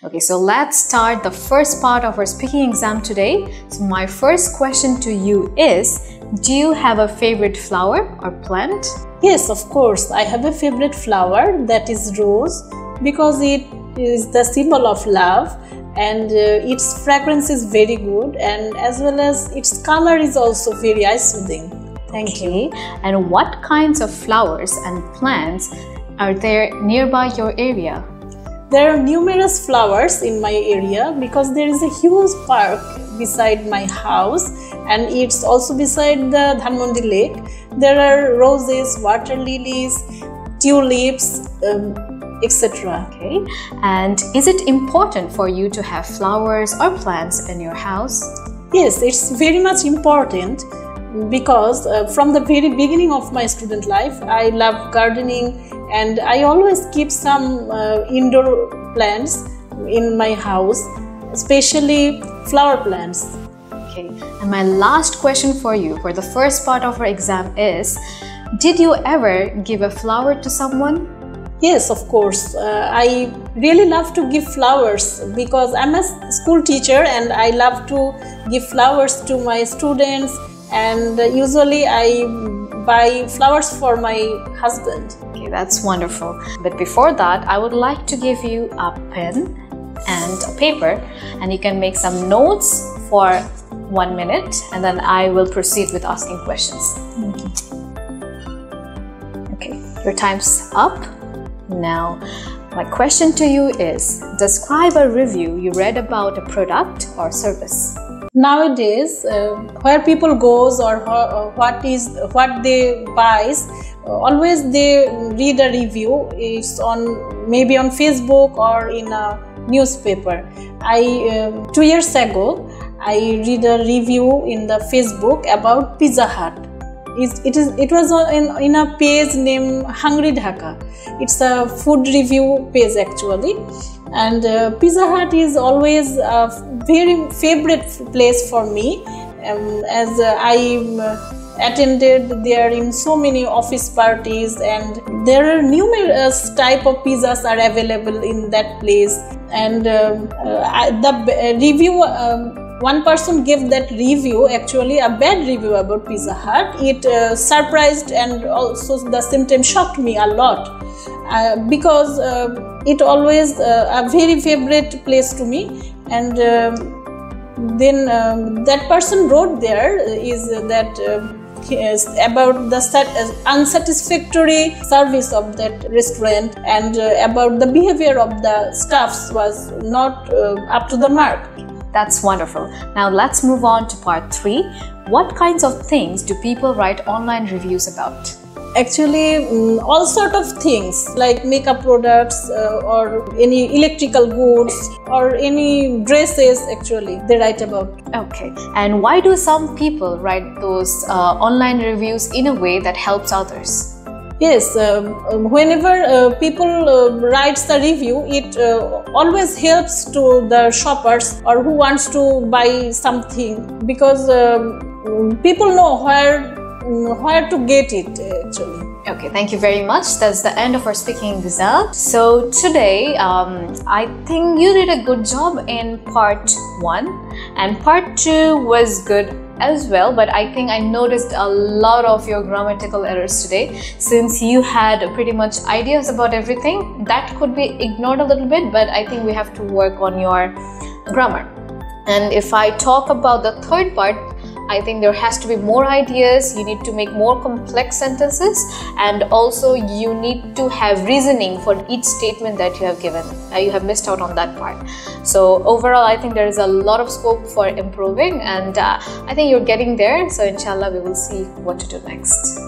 Okay, so let's start the first part of our speaking exam today. So my first question to you is, do you have a favorite flower or plant? Yes, of course. I have a favorite flower, that is rose, because it is the symbol of love, and its fragrance is very good, and as well as its color is also very eye-soothing. Thank you. And what kinds of flowers and plants are there nearby your area? There are numerous flowers in my area because there is a huge park beside my house, and it's also beside the Dhanmondi lake. There are roses, water lilies, tulips, etc. Okay. And is it important for you to have flowers or plants in your house? Yes, it's very much important because from the very beginning of my student life, I love gardening, and I always keep some indoor plants in my house, especially flower plants. Okay, and my last question for you for the first part of our exam is, did you ever give a flower to someone? Yes, of course. I really love to give flowers because I'm a school teacher and I love to give flowers to my students, and usually I buy flowers for my husband. Okay, that's wonderful. But before that, I would like to give you a pen and a paper, and you can make some notes for 1 minute, and then I will proceed with asking questions. Okay, your time's up. Now, my question to you is, describe a review you read about a product or service. Nowadays, where people goes or what they buys, always they read a review. It's on maybe on Facebook or in a newspaper. 2 years ago, I read a review in the Facebook about Pizza Hut. It was in a page named Hungry Dhaka. It's a food review page actually, and Pizza Hut is always a very favorite place for me, as I attended there in so many office parties, and there are numerous type of pizzas are available in that place. And the review, one person gave that review, actually a bad review about Pizza Hut. It surprised and also the same time shocked me a lot, because it always a very favorite place to me. And then that person wrote there is that about the unsatisfactory service of that restaurant, and about the behavior of the staffs was not up to the mark. That's wonderful. Now let's move on to part 3. What kinds of things do people write online reviews about? Actually, all sort of things like makeup products or any electrical goods or any dresses, actually they write about. Okay, and why do some people write those online reviews in a way that helps others? Yes, whenever people writes the review, it always helps to the shoppers or who wants to buy something, because people know where to get it actually. Okay, thank you very much. That's the end of our speaking exam. So today, I think you did a good job in part 1, and part 2 was good as well, but I think I noticed a lot of your grammatical errors today. Since you had pretty much ideas about everything, that could be ignored a little bit, but I think we have to work on your grammar. And if I talk about the third part, I think there has to be more ideas. You need to make more complex sentences, and also you need to have reasoning for each statement that you have given. You have missed out on that part. So overall, I think there is a lot of scope for improving, and I think you're getting there. So inshallah, we will see what to do next.